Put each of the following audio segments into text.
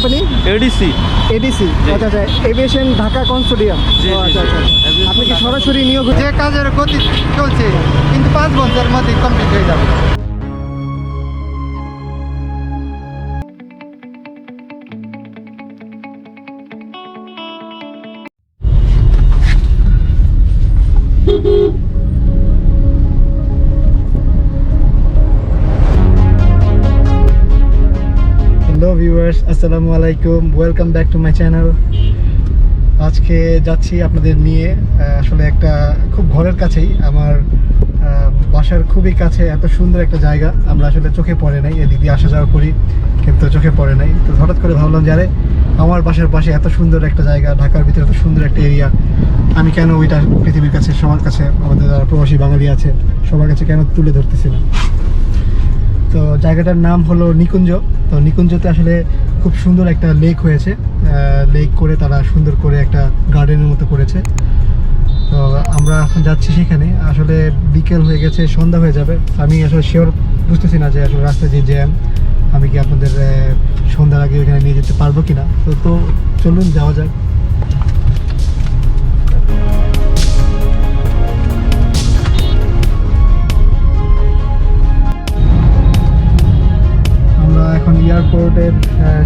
Company? ADC. ADC, জি। আচ্ছা আচ্ছা, aviation Dhaka consortium. জি, জি, আচ্ছা আচ্ছা, Aviation আপনি কি ঢাকা সরাসরি নিয়োগ? যে কাজের গতি চলছে, কিন্তু 5 বছরের মধ্যে কমপ্লিট হয়ে যাবে। হ্যালো ভিউয়ার্স, আসসালামু আলাইকুম, welcome back to my channel. আজকে যাচ্ছি আপনাদের নিয়ে আসলে একটা খুব ঘরের কাছেই, আমার বাসার খুবই কাছে এত সুন্দর একটা জায়গা আমরা আসলে চোখে পড়ে নাই, এদিক দিয়ে আসা যাওয়া করি কিন্তু চোখে পড়ে নাই। তো হঠাৎ করে ভাবলাম যে আরে আমার বাসার পাশে এত সুন্দর একটা জায়গা, ঢাকার ভিতরে এত সুন্দর একটা এরিয়া, আমি কেন ওইটা পৃথিবীর কাছে, সবার কাছে, আমাদের যারা প্রবাসী বাঙালি আছে সবার কাছে কেন তুলে ধরতেছি না। তো জায়গাটার নাম হলো নিকুঞ্জ। তো নিকুঞ্জতে আসলে খুব সুন্দর একটা লেক হয়েছে, লেক করে তারা সুন্দর করে একটা গার্ডেনের মতো করেছে। তো আমরা এখন যাচ্ছি সেখানে, আসলে বিকেল হয়ে গেছে, সন্ধ্যা হয়ে যাবে। আমি আসলে শিওর বুঝতেছি না যে আসলে রাস্তায় যে জ্যাম, আমি কি আপনাদের সন্ধ্যার আগে ওইখানে নিয়ে যেতে পারবো কিনা। তো চলুন যাওয়া যাক। আমরা এখন এয়ারপোর্টের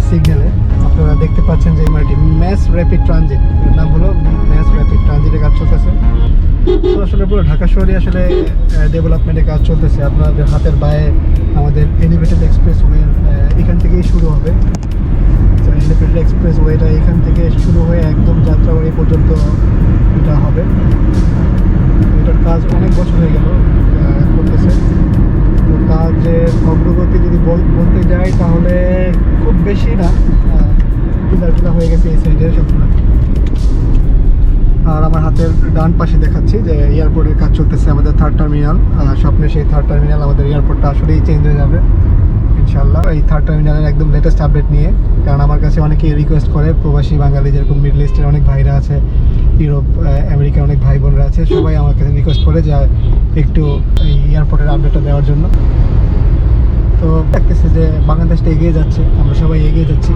সিগন্যালে, আপনারা দেখতে পাচ্ছেন যে এমআরটি ম্যাস র্যাপিড ট্রানজিট, এর নাম হলো ম্যাস র্যাপিড ট্রানজিটের কাজ চলতেছে। তো আসলে পুরো ঢাকা শহরে আসলে ডেভেলপমেন্টের কাজ চলতেছে। আপনাদের হাতের বায়ে আমাদের এলিভেটেড এক্সপ্রেস ওয়ে এখান থেকেই শুরু হবে। এলিভেটেড এক্সপ্রেস ওয়েটা এখান থেকে শুরু হয়ে একদম যাত্রাবাড়ি পর্যন্ত এটা হবে। এটার কাজ অনেক বছর হয়ে গেল করতেছে। তো কাজের অগ্রগতি যদি বলতে যাই তাহলে খুব বেশি না, পিলার হয়ে গেছে এই সাইডে সবগুলো। আর আমার হাতের ডান পাশে দেখাচ্ছি যে এয়ারপোর্টের কাজ চলতেছে, আমাদের থার্ড টার্মিনাল। স্বপ্নের সেই থার্ড টার্মিনাল, আমাদের এয়ারপোর্টটা আসলেই চেঞ্জ হয়ে যাবে ইনশাল্লাহ এই থার্ড টার্মিনালের একদম লেটেস্ট আপডেট নিয়ে। কারণ আমার কাছে অনেকেই রিকোয়েস্ট করে, প্রবাসী বাঙালি যেরকম মিডল ইস্টের অনেক ভাইরা আছে, ইউরোপ আমেরিকার অনেক ভাই বোনরা আছে, সবাই আমার কাছে রিকোয়েস্ট করে যে একটু এই এয়ারপোর্টের আপডেটটা দেওয়ার জন্য। তো দেখতেছে যে বাংলাদেশটা এগিয়ে যাচ্ছে, আমরা সবাই এগিয়ে যাচ্ছি।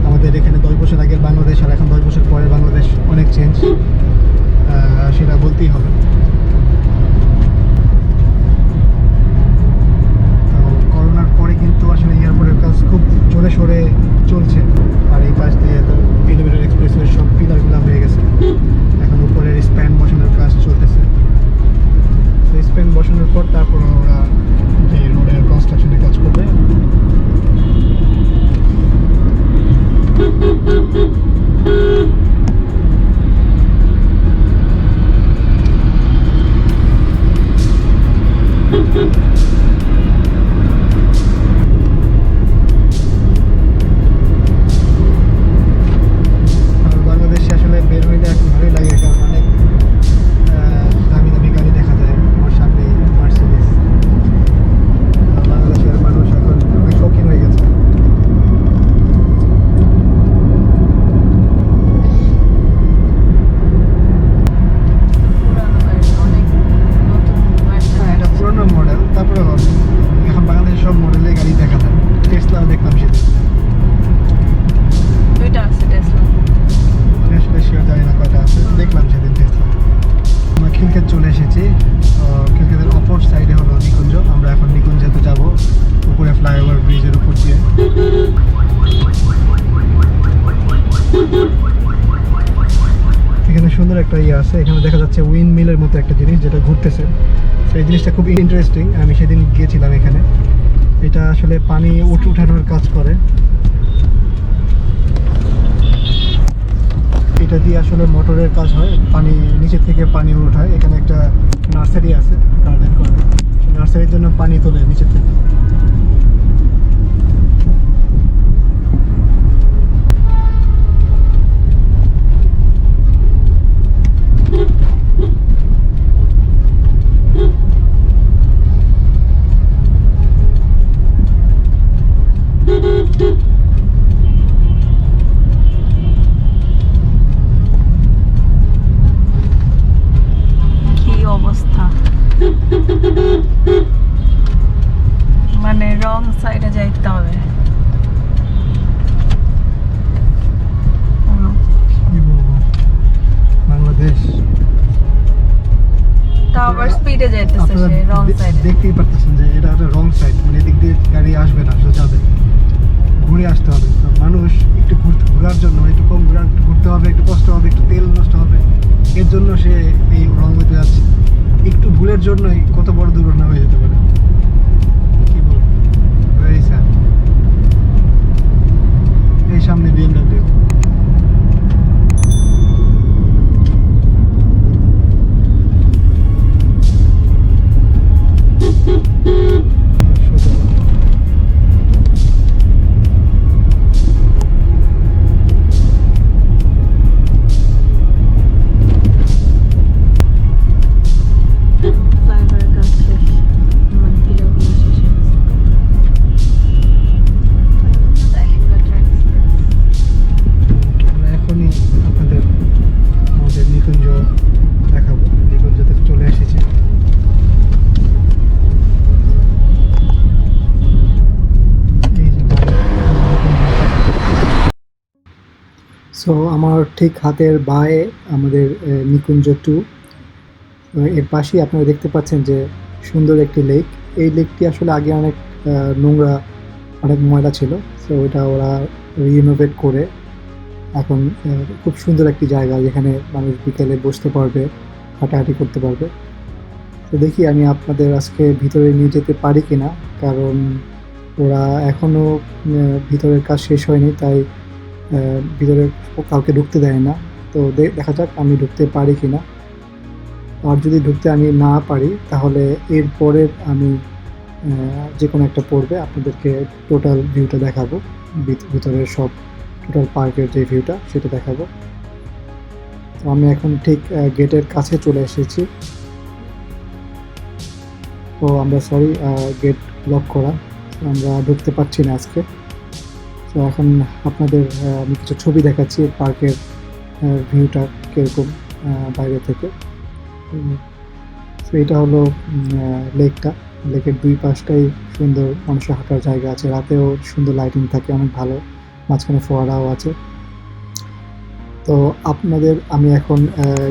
আমাদের এখানে 10 বছর আগের বাংলাদেশ আর এখন 10 বছর পরে বাংলাদেশ অনেক চেঞ্জ, সেটা বলতেই হবে। তো করোনার পরে কিন্তু আসলে এয়ারপোর্টের কাজ খুব জোরে সোরে চলছে। আর এই পাশ দিয়ে তো এলিভেটেড এক্সপ্রেসওয়ের সব পিলারগুলো হয়ে গেছে, এখন উপরের স্প্যান বসানোর কাজ চলতেছে। তো স্প্যান বসানোর পর তারপর ওরা যে রোডের কনস্ট্রাকশনের কাজ করবে। বাংলাদেশে আসলে বের হইলে এখন ভালোই লাগে, কারণ অনেক দামি দামি গাড়ি দেখা যায় আমার সামনে, মার্সিডিজ। বাংলাদেশের মানুষ এখন অনেক শৌখিন হয়ে গেছে। হ্যাঁ, এটা পুরোনো মডেল, তারপরে এখন বাংলাদেশের সব মডেলের গাড়ি দেখা যায়। টেসলাও দেখলাম সেদিন, আমি আসলে শিওর জানি না কয়টা আছে, দেখলাম সেদিন টেসলা। আমরা খিলক্ষেত চলে এসেছি। খিলক্ষেতের অপর সাইডে হলো নিকুঞ্জ। আমরা এখন নিকুঞ্জেতে যাব, উপরে ফ্লাইওভার ব্রিজের উপর দিয়ে। এখানে সুন্দর একটা ইয়ে আছে, এখানে দেখা যাচ্ছে উইন্ড মিলের মতো একটা জিনিস যেটা ঘুরতেছে। সেই জিনিসটা খুব ইন্টারেস্টিং, আমি সেদিন গিয়েছিলাম এখানে। এটা আসলে পানি উঠানোর কাজ করে। এটা দিয়ে আসলে মোটরের কাজ হয়, পানি নিচের থেকে পানি উঠায়। এখানে একটা নার্সারি আছে, গার্ডেন করে, নার্সারির জন্য পানি তোলে নিচের থেকে। সাইডে যাইতেছে, আপনারা সে রং সাইডে। দেখতেই পারতেছেন যে এটা একটা রং সাইড, মানে এদিক দিয়ে গাড়ি আসবে না, সোজা যাবে, ঘুরে আসতে হবে। তো মানুষ একটু ঘোরার জন্য একটু কম একটু ঘুরতে হবে, একটু কষ্ট হবে, একটু তেল নষ্ট হবে, এর জন্য সে এই রং হতে যাচ্ছে। একটু ভুলের জন্যই কত বড় দুর্ঘটনা হয়ে যেতে পারে, কি বলবো, ভেরি স্যাড। এই সামনে বিএমডব্লিউ। ফ্লাইওভারের কাজ শেষ, মানে পিলারগুলো শেষ হয়ে গেছে। আমরা এখনই আপনাদের আমাদের নিকুঞ্জ দেখাবো। নিকুঞ্জতে চলে এসেছি। সো আমার ঠিক হাতের বাঁয়ে আমাদের নিকুঞ্জ 2। এর পাশেই আপনারা দেখতে পাচ্ছেন যে সুন্দর একটি লেক। এই লেকটি আসলে আগে অনেক নোংরা, অনেক ময়লা ছিল। সো ওটা ওরা রিনোভেট করে এখন খুব সুন্দর একটি জায়গা, যেখানে মানুষ বিকেলে বসতে পারবে, হাঁটাহাঁটি করতে পারবে। তো দেখি আমি আপনাদের আজকে ভিতরে নিয়ে যেতে পারি কিনা, কারণ ওরা এখনও ভিতরের কাজ শেষ হয়নি, তাই ভিতরে কাউকে ঢুকতে দেয় না। তো দেখা যাক আমি ঢুকতে পারি কিনা। আর যদি ঢুকতে আমি না পারি, তাহলে এরপরের আমি যে কোনো একটা পড়বে আপনাদেরকে টোটাল ভিউটা দেখাবো, ভিতরের সব টোটাল পার্কের যে ভিউটা সেটা দেখাবো। তো আমি এখন ঠিক গেটের কাছে চলে এসেছি। তো আমরা সরি, গেট ব্লক করা, আমরা ঢুকতে পারছি না আজকে। তো এখন আপনাদের আমি কিছু ছবি দেখাচ্ছি পার্কের ভিউটা কীরকম বাইরে থেকে। তো এটা হলো লেকটা। লেকের দুই পাশটাই সুন্দর মানুষের হাঁটার জায়গা আছে, রাতেও সুন্দর লাইটিং থাকে, অনেক ভালো, মাঝখানে ফোয়ারাও আছে। তো আপনাদের আমি এখন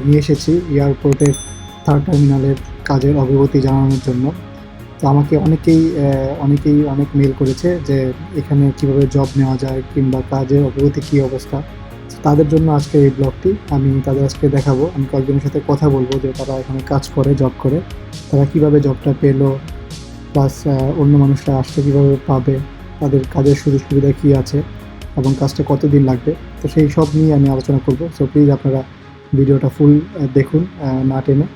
নিয়ে এসেছি এয়ারপোর্টের 3rd টার্মিনালের কাজের অগ্রগতি জানানোর জন্য। তো আমাকে অনেকেই অনেক মেল করেছে যে এখানে কিভাবে জব নেওয়া যায় কিংবা কাজের অগ্রগতি কী অবস্থা। তাদের জন্য আজকে এই ব্লগটি আমি তাদের আজকে দেখাবো। আমি কয়েকজনের সাথে কথা বলবো যে তারা এখানে কাজ করে, জব করে, তারা কিভাবে জবটা পেলো, প্লাস অন্য মানুষরা আসলে কীভাবে পাবে, তাদের কাজের সুযোগ সুবিধা কী আছে এবং কাজটা কতদিন লাগবে। তো সেই সব নিয়ে আমি আলোচনা করব। সো প্লিজ আপনারা ভিডিওটা ফুল দেখুন, না টেনে।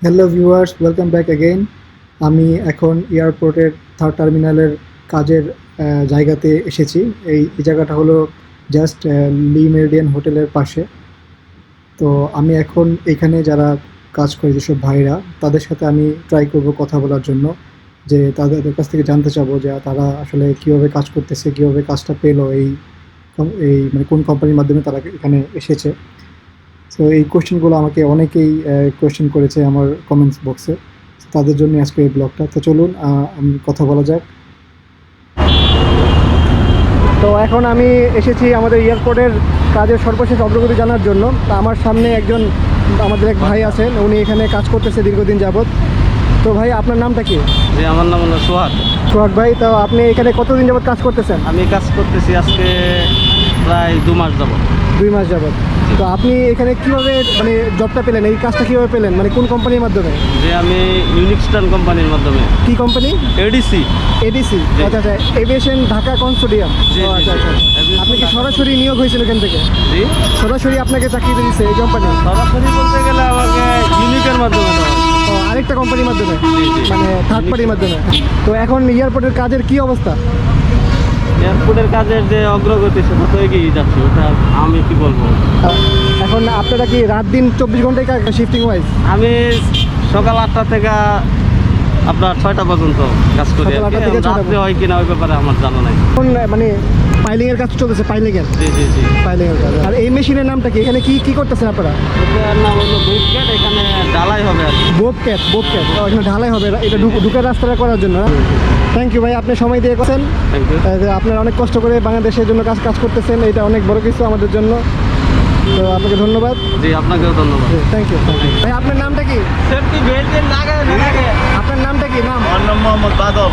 Hello viewers, welcome back again. আমি এখন এয়ারপোর্টের 3rd টার্মিনালের কাজের জায়গাতে এসেছি। এই জায়গাটা হলো জাস্ট লি মেরিডিয়ান হোটেলের পাশে। তো আমি এখন এখানে যারা কাজ করে, যেসব ভাইরা, তাদের সাথে আমি ট্রাই করব কথা বলার জন্য, যে তাদের কাছ থেকে জানতে চাবো যে তারা আসলে কীভাবে কাজ করতেছে, কীভাবে কাজটা পেলো, এই মানে কোন কোম্পানির মাধ্যমে তারা এখানে এসেছে। তো এই কোয়েশ্চেনগুলো আমাকে অনেকেই কোয়েশ্চেন করেছে আমার কমেন্টস বক্সে, তাদের জন্য আজকে এই ব্লগটা। তো চলুন আমি কথা বলা যাক। তো এখন আমি এসেছি আমাদের এয়ারপোর্টের কাজের সর্বশেষ অগ্রগতি জানার জন্য। তা আমার সামনে একজন আমাদের এক ভাই আছেন, উনি এখানে কাজ করতেছে দীর্ঘদিন যাবৎ। তো ভাই, আপনার নামটা কি? জি, আমার নাম হলো সোহাগ। সোহাগ ভাই, তো আপনি এখানে কতদিন যাবৎ কাজ করতেছেন? আমি কাজ করতেছি আজকে প্রায় 2 মাস যাবত। 2 মাস যাবৎ। তো আপনি এখানে কিভাবে মানে জবটা পেলেন, এই কাজটা কিভাবে পেলেন, মানে কোন কোম্পানির মাধ্যমে? যে আমি ইউনিক্সটন কোম্পানির মাধ্যমে। কি কোম্পানি? এডিসি। এডিসি, জি। আচ্ছা আচ্ছা, এভিয়েশন ঢাকা কনসোর্টিয়াম। জি, জি, আচ্ছা আচ্ছা। Aviation আপনি কি ঢাকা সরাসরি নিয়োগ হয়েছিল এখান থেকে? জি, সরাসরি আপনাকে চাকরি দিয়েছে এই কোম্পানি? সরাসরি বলতে গেলে আমাকে ইউনিকের মাধ্যমে দেওয়া হয়েছে। ও, আরেকটা কোম্পানির মাধ্যমে, জি, জি। মানে থার্ড পার্টির মাধ্যমে। তো এখন এয়ারপোর্টের কাজের কি অবস্থা? এয়ারপোর্টের কাজের যে অগ্রগতি, সেটা তো এগিয়ে যাচ্ছে, ওটা আমি কি বলবো। এখন আপনারা কি রাত দিন 24 ঘন্টায় কাজ, শিফটিং ওয়াইজ? আমি সকাল 8টা থেকে আপনার 6টা পর্যন্ত কাজ করি। সকাল 8টা থেকে 6টা রাত্রে হয় কিনা ওই ব্যাপারে আমার জানা নাই। এখন মানে পাইলিং এর কাজ চলতেছে, পাইলিং এর জি জি জি। পাইলিং এর কাজ। আর এই মেশিনের নামটা কি? এখানে কি কি করতেছেন আপনারা? এটার নাম হলো বুকগেট, এখানে ঢালাই হবে আর কি। বোবক্যাট, বোবক্যাট, এখানে ঢালাই হবে, এটা ঢুকে রাস্তাটা করার জন্য। থ্যাংক ইউ ভাই, আপনি সময় দিয়ে করছেন। Thank you. আপনারা অনেক কষ্ট করে বাংলাদেশের জন্য কাজ করতেছেন, এটা অনেক বড় কিছু আমাদের জন্য। তো আপনাকে ধন্যবাদ। জি আপনাকেও ধন্যবাদ। Thank you. ভাই আপনার নামটা কি? আপনার নামটা কি? নাম? আমার নাম মোহাম্মদ বাদল।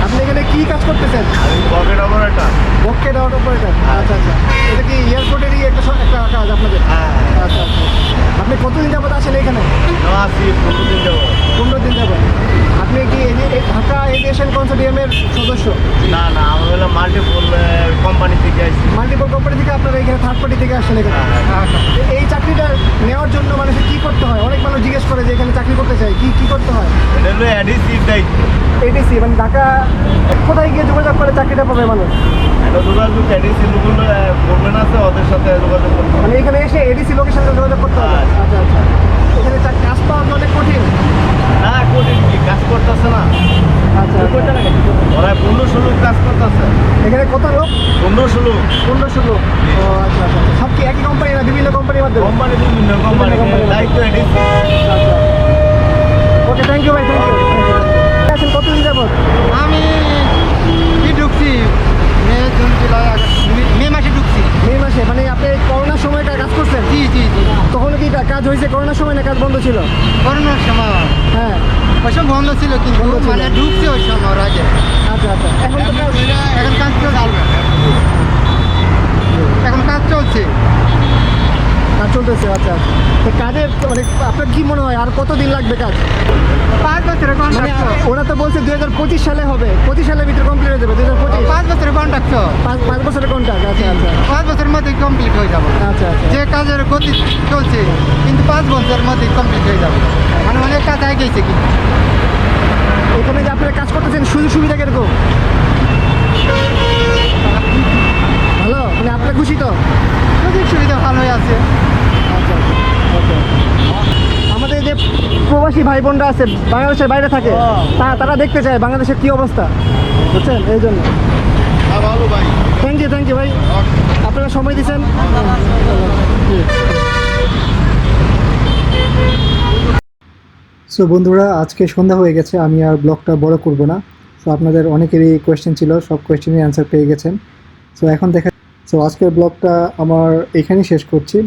আপনি এখানে কি কাজ করতেছেন? আমি পকেট অপারেটর। Bucket operator. আচ্ছা আচ্ছা, এটা কি এয়ারপোর্টেরই একটা কাজ আপনাদের? হ্যাঁ আচ্ছা আচ্ছা, আপনি কতদিন যাবত আসেন এখানে? আসি 15 দিন যাবো। 15 দিন যাবত। আপনি কি ঢাকা এভিয়েশন কনসোর্টিয়ামের সদস্য? না না, আমি হলাম মাল্টিপল কোম্পানি থেকে আসছি। মাল্টিপল কোম্পানি থেকে আপনারা এখানে থার্ড পার্টি থেকে আসছেন এখানে? এই চাকরিটা নেওয়ার জন্য মানুষের কি করতে হয়? অনেক মানুষ জিজ্ঞেস করে যে এখানে চাকরি করতে চাই, কি কি করতে হয়? এটা হলো অ্যাডিসিভ দায়িত্ব। এডিসি মানে ঢাকা কোথায় গিয়ে যোগাযোগ করে চাকরিটা পাবে মানুষ? এটা যোগাযোগ অ্যাডিসি লোকগুলো গভর্নমেন্ট আছে, ওদের সাথে যোগাযোগ করতে হবে। মানে এখানে এসে এডিসি লোকের সাথে যোগাযোগ করতে হবে? আচ্ছা আচ্ছা, এখানে কাজ পাওয়া কি অনেক কঠিন? না কঠিন কি, কাজ করতেছে না। আচ্ছা ওরা 15-16 লোক কাজ করতেছে। এখানে কত লোক? 15-16 লোক। 1500 লোক। ও আচ্ছা আচ্ছা, সব কি একই কোম্পানি না বিভিন্ন কোম্পানির মাধ্যমে? কোম্পানি বিভিন্ন কোম্পানি দায়িত্ব অ্যাডিসি। আচ্ছা, ওকে থ্যাংক ইউ ভাই, থ্যাংক ইউ। আসেন কতদিন যাবত? আমি কি ঢুকছি মে, জুন, জুলাই, আগস্ট, মে মাসে ঢুকছি। মে মাসে? মানে আপনি করোনার সময়টা কাজ করছেন? জি জি জি, তখন কি কাজ হয়েছে করোনার সময় না কাজ বন্ধ ছিল? করোনার সময় হ্যাঁ। ওই সব বন্ধ ছিল, কিন্তু বন্ধ ছিল। মানে ঢুকছি ওই সময় ওর আগে। আচ্ছা আচ্ছা, এখন তো কাজ এখন কাজ চলছে, এখন কাজ চলছে। কাজ চলতেছে। আচ্ছা আচ্ছা, তো কাজের মানে আপনার কি মনে হয় আর কতদিন লাগবে কাজ? 5 বছরের মানে কন্ট্রাক্ট। ওরা তো বলছে 2025 সালে হবে, 25 সালের ভিতরে কমপ্লিট হয়ে যাবে। 2025 5 বছরের কন্ট্রাক্ট, 5 বছরের কন্ট্রাক্ট। আচ্ছা আচ্ছা 5 বছরের মধ্যে কমপ্লিট হয়ে যাবে। আচ্ছা আচ্ছা, যে কাজের গতি চলছে, কিন্তু 5 বছরের মধ্যে কমপ্লিট হয়ে যাবে। মানে অনেক কাজ আগে গেছে কিন্তু। এখানে যে আপনারা কাজ করতেছেন সুযোগ সুবিধা কিরকম? ভালো, মানে আপনারা খুশি তো? সুযোগ সুবিধা ভালোই আছে। আচ্ছা আচ্ছা, ওকে। আমাদের যে প্রবাসী ভাই বোনরা আছে বাংলাদেশের বাইরে থাকে, তারা দেখতে চায় বাংলাদেশের কি অবস্থা, বুঝছেন? এই জন্য ভালো ভাই। থ্যাংক ইউ ভাই, আপনারা সময় দিচ্ছেন। সো বন্ধুরা, আজকে সন্ধ্যা হয়ে গেছে, আমি আর ব্লগটা বড় করব না। সো আপনাদের অনেকেরই কোয়েশ্চেন ছিল, সব কোয়েশ্চেনের অ্যান্সার পেয়ে গেছেন। সো এখন সো আজকের ব্লগটা আমার এখানেই শেষ করছি।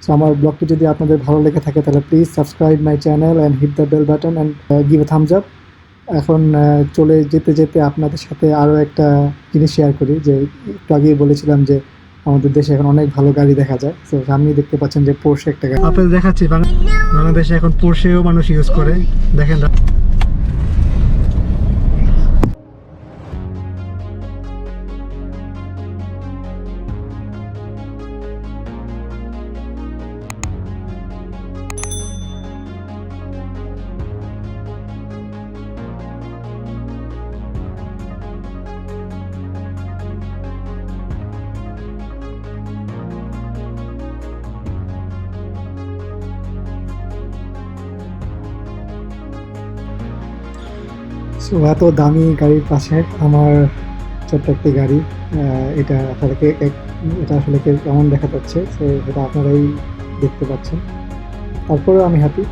সো আমার ব্লগটি যদি আপনাদের ভালো লেগে থাকে তাহলে please subscribe my channel and hit the bell button and give a thumbs up. এখন চলে যেতে যেতে আপনাদের সাথে আরও একটা জিনিস শেয়ার করি, যে একটু আগেই বলেছিলাম যে আমাদের দেশে এখন অনেক ভালো গাড়ি দেখা যায়। তো সামনেই দেখতে পাচ্ছেন যে পোর্শে একটা গাড়ি আপনাদের দেখাচ্ছি। বাংলাদেশে এখন পোর্শেও মানুষ ইউজ করে, দেখেন। সো এত দামি গাড়ির পাশে আমার ছোট্ট একটি গাড়ি, এটা আসলে কেমন দেখা যাচ্ছে, সো এটা আপনারাই দেখতে পাচ্ছেন। তারপরেও আমি হ্যাপি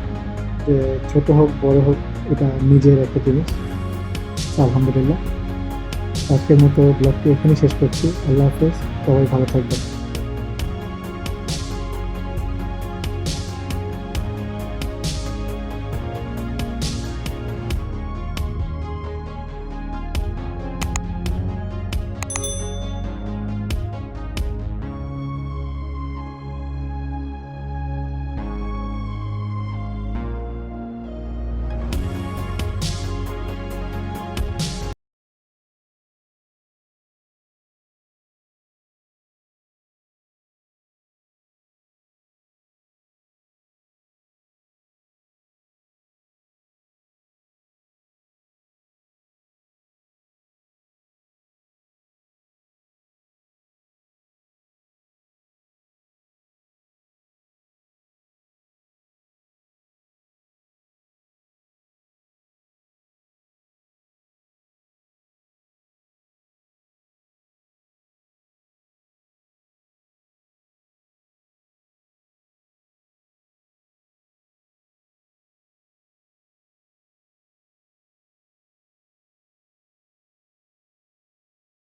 যে ছোট হোক বড় হোক এটা নিজের একটা জিনিস। আলহামদুলিল্লাহ, আজকের মতো ব্লগটি এখানেই শেষ করছি। আল্লাহ হাফেজ, সবাই ভালো থাকবেন।